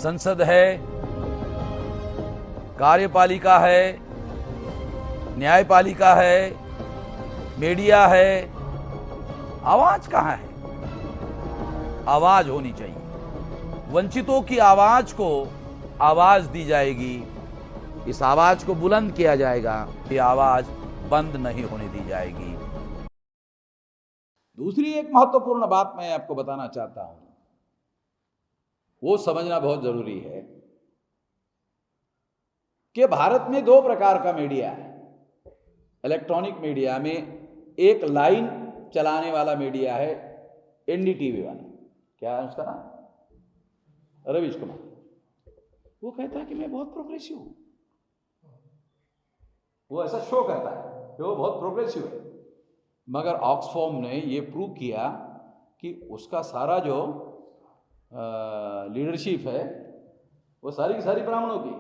संसद है, कार्यपालिका है, न्यायपालिका है, मीडिया है, आवाज कहां है? आवाज होनी चाहिए। वंचितों की आवाज को आवाज दी जाएगी, इस आवाज को बुलंद किया जाएगा, ये आवाज बंद नहीं होने दी जाएगी। दूसरी एक महत्वपूर्ण बात मैं आपको बताना चाहता हूं, वो समझना बहुत जरूरी है कि भारत में दो प्रकार का मीडिया है। इलेक्ट्रॉनिक मीडिया में एक लाइन चलाने वाला मीडिया है, एनडीटीवी वाला। क्या है उसका नाम? रवीश कुमार। वो कहता है कि मैं बहुत प्रोग्रेसिव हूं। वो ऐसा शो करता है कि वो बहुत प्रोग्रेसिव है, मगर ऑक्सफैम ने ये प्रूव किया कि उसका सारा जो लीडरशिप है वो सारी की सारी ब्राह्मणों की।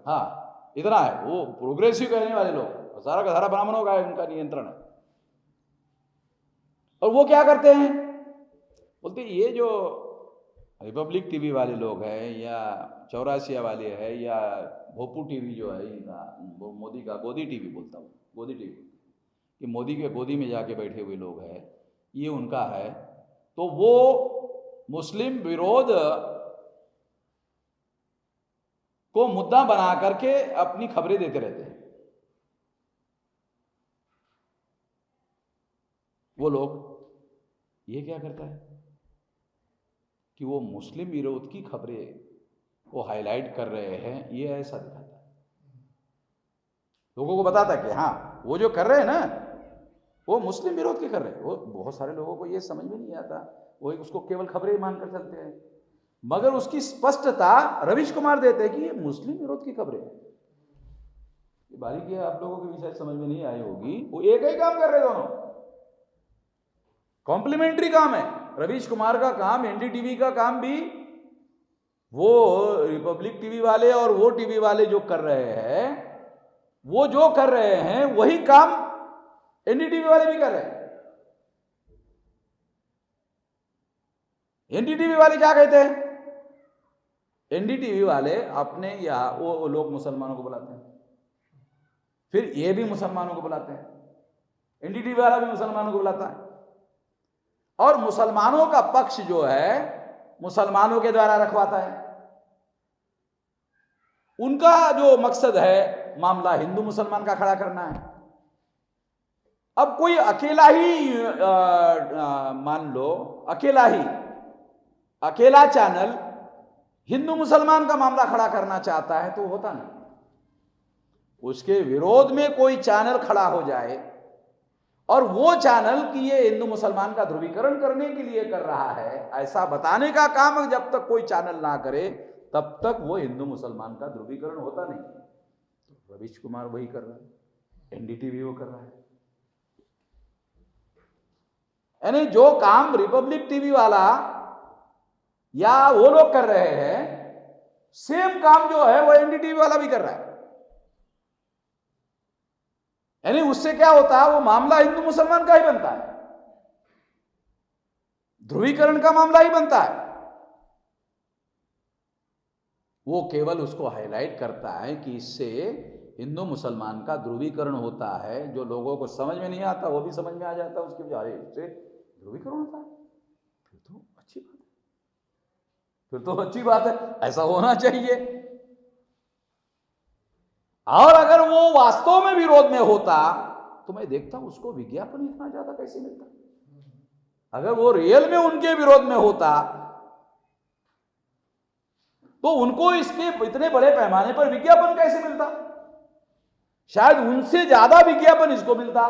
हाँ, इतना है। वो प्रोग्रेसिव कहने वाले लोग सारा का सारा ब्राह्मणों का है, उनका नियंत्रण है। और वो क्या करते हैं, बोलते ये जो रिपब्लिक टीवी वाले लोग हैं या चौरासिया वाले हैं या भोपू टीवी जो है इनका, वो मोदी का गोदी टीवी बोलता हूँ, गोदी टीवी, कि मोदी के गोदी में जाके बैठे हुए लोग हैं, ये उनका है। तो वो मुस्लिम विरोध को मुद्दा बना करके अपनी खबरें देते रहते हैं। वो लोग ये क्या करता है कि वो मुस्लिम विरोध की खबरें वो हाईलाइट कर रहे हैं, ये ऐसा दिखाता है, लोगों को बताता है कि हाँ वो जो कर रहे हैं ना वो मुस्लिम विरोध के कर रहे हैं। वो बहुत सारे लोगों को ये समझ में नहीं आता, वो उसको केवल खबरें मानकर चलते हैं, मगर उसकी स्पष्टता रवीश कुमार देते हैं कि ये मुस्लिम विरोध की खबरें हैं। ये बारीकी आप लोगों के भी शायद समझ में नहीं आई होगी। वो एक ही काम कर रहे दोनों, कॉम्प्लीमेंट्री काम है। रवीश कुमार का काम, एनडीटीवी का काम भी वो रिपब्लिक टीवी वाले और वो टीवी वाले जो कर रहे हैं, वो जो कर रहे हैं वही काम एनडीटीवी वाले भी कर रहे हैं। एनडीटीवी वाले क्या कहते हैं? एनडीटीवी वाले अपने या वो लोग मुसलमानों को बुलाते हैं, फिर ये भी मुसलमानों को बुलाते हैं, एनडीटीवी वाला भी मुसलमानों को बुलाता है, और मुसलमानों का पक्ष जो है मुसलमानों के द्वारा रखवाता है। उनका जो मकसद है मामला हिंदू मुसलमान का खड़ा करना है। अब कोई अकेला ही मान लो अकेला चैनल हिंदू मुसलमान का मामला खड़ा करना चाहता है तो होता नहीं। उसके विरोध में कोई चैनल खड़ा हो जाए और वो चैनल कि ये हिंदू मुसलमान का ध्रुवीकरण करने के लिए कर रहा है, ऐसा बताने का काम जब तक कोई चैनल ना करे तब तक वो हिंदू मुसलमान का ध्रुवीकरण होता नहीं। तो रवीश कुमार वही कर रहा है, एनडीटीवी वो कर रहा है। यानी जो काम रिपब्लिक टीवी वाला या वो लोग कर रहे हैं, सेम काम जो है वो एनडीटीवी वाला भी कर रहा है। यानी उससे क्या होता है, वो मामला हिंदू मुसलमान का ही बनता है, ध्रुवीकरण का मामला ही बनता है। वो केवल उसको हाईलाइट करता है कि इससे हिंदू मुसलमान का ध्रुवीकरण होता है। जो लोगों को समझ में नहीं आता वो भी समझ में आ जाता है उसके बारे से, ध्रुवीकरण होता है, फिर तो अच्छी बात है, फिर तो अच्छी बात है, ऐसा होना चाहिए। और अगर वो वास्तव में विरोध में होता तो मैं देखता हूं उसको विज्ञापन इतना ज्यादा कैसे मिलता। अगर वो रियल में उनके विरोध में होता तो उनको इसके इतने बड़े पैमाने पर विज्ञापन कैसे मिलता? शायद उनसे ज्यादा विज्ञापन इसको मिलता।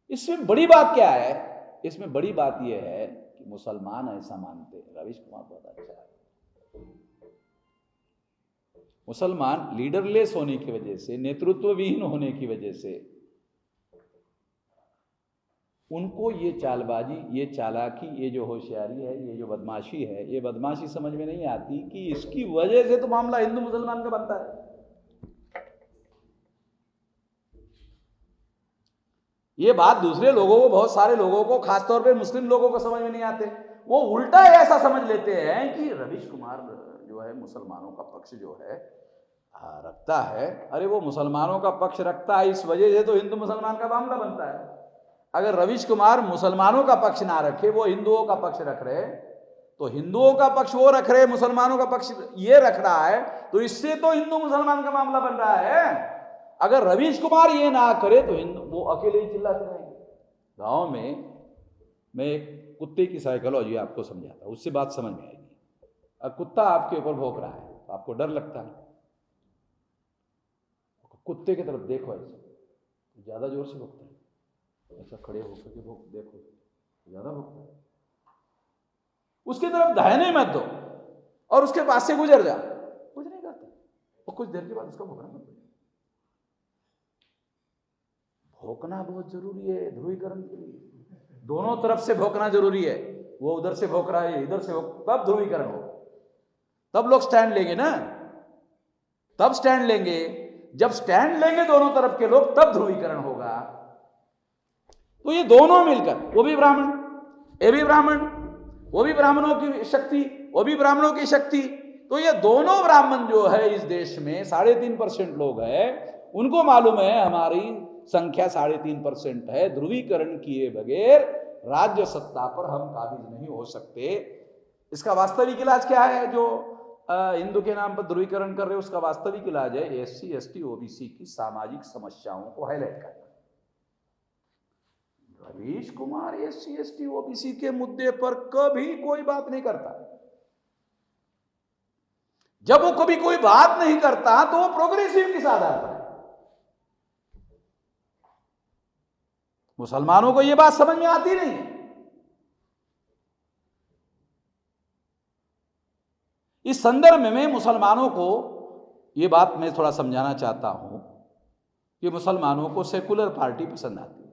इसमें बड़ी बात क्या है? इसमें बड़ी बात यह है कि मुसलमान ऐसा मानते हैं, रवीश कुमार बहुत अच्छा है, मुसलमान लीडरलेस होने की वजह से, नेतृत्वविहीन होने की वजह से उनको ये चालबाजी, ये चालाकी, ये जो होशियारी है, ये जो बदमाशी है, ये बदमाशी समझ में नहीं आती कि इसकी वजह से तो मामला हिंदू मुसलमान का बनता है। ये बात दूसरे लोगों को, बहुत सारे लोगों को, खासतौर पे मुस्लिम लोगों को समझ में नहीं आते। वो उल्टा ऐसा समझ लेते हैं कि रवीश कुमार जो है मुसलमानों का पक्ष जो है रखता है। अरे वो मुसलमानों का पक्ष रखता है, इस वजह से तो हिंदू मुसलमान का मामला बनता है। अगर रवीश कुमार मुसलमानों का पक्ष ना रखे, वो हिंदुओं का पक्ष रख रहे, तो हिंदुओं का पक्ष वो रख रहे, मुसलमानों का पक्ष ये रख रहा है, तो इससे तो हिंदू मुसलमान का मामला बन रहा है। अगर रवीश कुमार ये ना करे तो हिंदू वो अकेले ही चिल्लाते रहेंगे। गांव में मैं एक कुत्ते की साइकोलॉजी आपको समझाता हूं, उससे बात समझ में आएगी। अब कुत्ता आपके ऊपर भौंक रहा है तो आपको डर लगता है, कुत्ते की तरफ देखो, ऐसे ज्यादा जोर से भौंकता है, ऐसा खड़े होकर के देखो, ज्यादा भौंकता है, उसकी तरफ दाहिने मत दो और उसके पास से गुजर जा, कुछ नहीं करता, और कुछ देर के बाद उसका भौंकना मत दो। भौंकना बहुत जरूरी है ध्रुवीकरण के लिए, दोनों तरफ से भौंकना जरूरी है। वो उधर से भौंक रहा है, इधर से भौंक, तब ध्रुवीकरण हो, तब लोग स्टैंड लेंगे ना, तब स्टैंड लेंगे। जब स्टैंड लेंगे दोनों तरफ के लोग, तब ध्रुवीकरण होगा। तो ये दोनों मिलकर, वो भी ब्राह्मण, ये भी ब्राह्मण, वो भी ब्राह्मणों की शक्ति, वो भी ब्राह्मणों की शक्ति, तो ये दोनों ब्राह्मण जो है इस देश में 3.5% लोग हैं, उनको मालूम है हमारी संख्या 3.5% है, ध्रुवीकरण किए बगैर राज्य सत्ता पर हम काबिज नहीं हो सकते। इसका वास्तविक इलाज क्या है? जो हिंदू के नाम पर ध्रुवीकरण कर रहे हैं, उसका वास्तविक इलाज है SC ST OBC की सामाजिक समस्याओं को हाईलाइट करना। Ravish Kumar SC ST OBC के मुद्दे पर कभी कोई बात नहीं करता। जब वो कभी कोई बात नहीं करता तो वो प्रोग्रेसिव किस आधार पर है? मुसलमानों को यह बात समझ में आती नहीं है। इस संदर्भ में मुसलमानों को यह बात मैं थोड़ा समझाना चाहता हूं कि मुसलमानों को सेकुलर पार्टी पसंद आती है।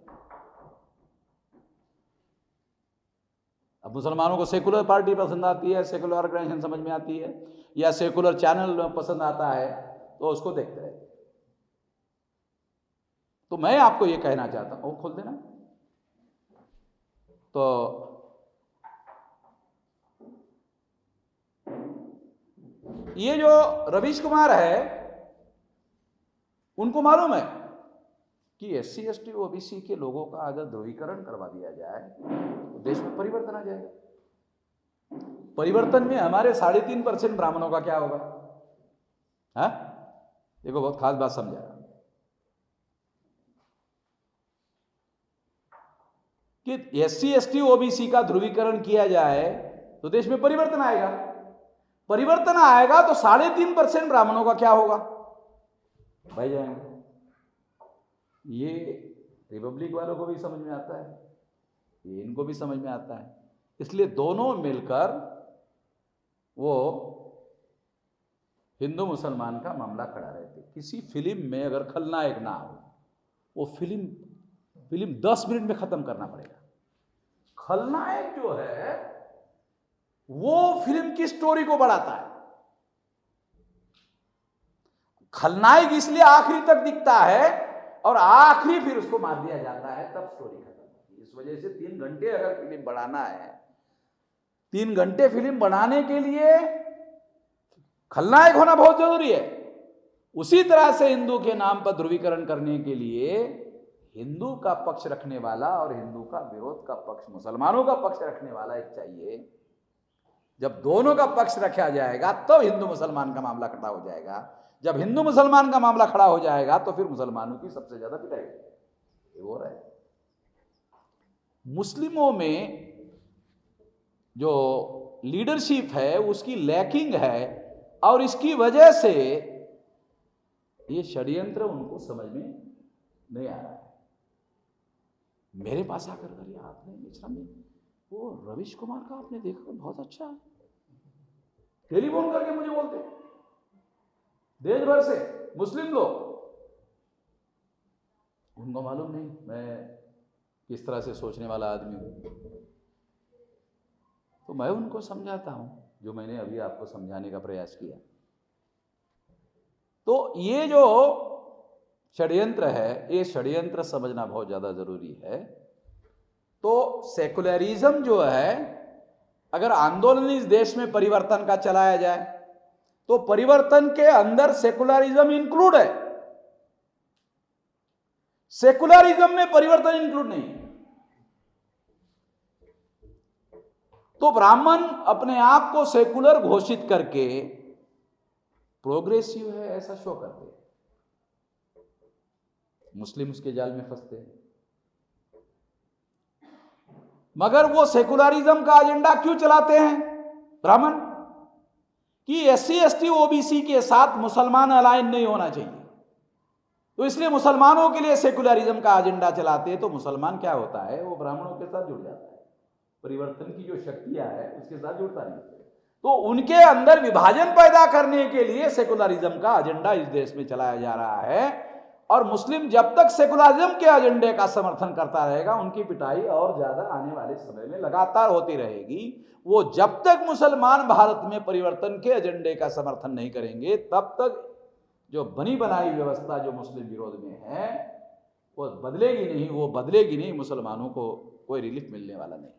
अब मुसलमानों को सेकुलर पार्टी पसंद आती है, सेकुलर ऑर्गेनाइजेशन समझ में आती है, या सेकुलर चैनल पसंद आता है, तो उसको देखते हैं। तो मैं आपको यह कहना चाहता हूं, खोल देना। तो ये जो रवीश कुमार है, उनको मालूम है कि SC ST OBC के लोगों का अगर ध्रुवीकरण करवा दिया जाए तो देश में परिवर्तन आ जाएगा। परिवर्तन में हमारे 3.5% ब्राह्मणों का क्या होगा? हाँ, देखो बहुत खास बात समझा कि SC ST OBC का ध्रुवीकरण किया जाए तो देश में परिवर्तन आएगा। परिवर्तन आएगा तो 3.5% ब्राह्मणों का क्या होगा? भाई जाएंगे। ये रिपब्लिक वालों को भी समझ में आता है, ये इनको भी समझ में आता है, इसलिए दोनों मिलकर वो हिंदू मुसलमान का मामला खड़ा रहते। किसी फिल्म में अगर खलनायक ना हो, वो फिल्म 10 मिनट में खत्म करना पड़ेगा। खलनायक जो है वो फिल्म की स्टोरी को बढ़ाता है। खलनायक इसलिए आखिरी तक दिखता है और आखिरी फिर उसको मार दिया जाता है, तब स्टोरी खत्म होती है। इस वजह से 3 घंटे अगर फिल्म बढ़ाना है, 3 घंटे फिल्म बनाने के लिए खलनायक होना बहुत जरूरी है। उसी तरह से हिंदू के नाम पर ध्रुवीकरण करने के लिए हिंदू का पक्ष रखने वाला और हिंदू का विरोध का पक्ष, मुसलमानों का पक्ष रखने वाला एक चाहिए। जब दोनों का पक्ष रखा जाएगा तब हिंदू मुसलमान का मामला खड़ा हो जाएगा। जब हिंदू मुसलमान का मामला खड़ा हो जाएगा तो फिर मुसलमानों की सबसे ज्यादा पिटाई हो रहा है। मुस्लिमों में जो लीडरशिप है उसकी लैकिंग है और इसकी वजह से ये षड्यंत्र उनको समझ में नहीं आ रहा है। मेरे पास आकर कर आपने मिश्रा में वो रवीश कुमार का आपने देखा, बहुत अच्छा है, टेलीफोन करके मुझे बोलते, देश भर से मुस्लिम लोग, उनको मालूम नहीं मैं किस तरह से सोचने वाला आदमी हूं। तो मैं उनको समझाता हूं जो मैंने अभी आपको समझाने का प्रयास किया। तो ये जो षड्यंत्र है, ये षड्यंत्र समझना बहुत ज्यादा जरूरी है। तो सेकुलरिज्म जो है, अगर आंदोलन इस देश में परिवर्तन का चलाया जाए तो परिवर्तन के अंदर सेकुलरिज्म इंक्लूड है, सेकुलरिज्म में परिवर्तन इंक्लूड नहीं है। तो ब्राह्मण अपने आप को सेकुलर घोषित करके प्रोग्रेसिव है ऐसा शो करते हैं, मुस्लिम उसके जाल में फंसते हैं। मगर वो सेकुलरिज्म का एजेंडा क्यों चलाते हैं ब्राह्मण? कि SC ST OBC के साथ मुसलमान अलाइन नहीं होना चाहिए, तो इसलिए मुसलमानों के लिए सेकुलरिज्म का एजेंडा चलाते हैं। तो मुसलमान क्या होता है, वो ब्राह्मणों के साथ जुड़ जाता है, परिवर्तन की जो शक्तियां है उसके साथ जुड़ता नहीं। तो उनके अंदर विभाजन पैदा करने के लिए सेकुलरिज्म का एजेंडा इस देश में चलाया जा रहा है। और मुस्लिम जब तक सेकुलरिज्म के एजेंडे का समर्थन करता रहेगा, उनकी पिटाई और ज्यादा आने वाले समय में लगातार होती रहेगी। वो जब तक मुसलमान भारत में परिवर्तन के एजेंडे का समर्थन नहीं करेंगे, तब तक जो बनी बनाई व्यवस्था जो मुस्लिम विरोध में है वो बदलेगी नहीं, मुसलमानों को कोई रिलीफ मिलने वाला नहीं।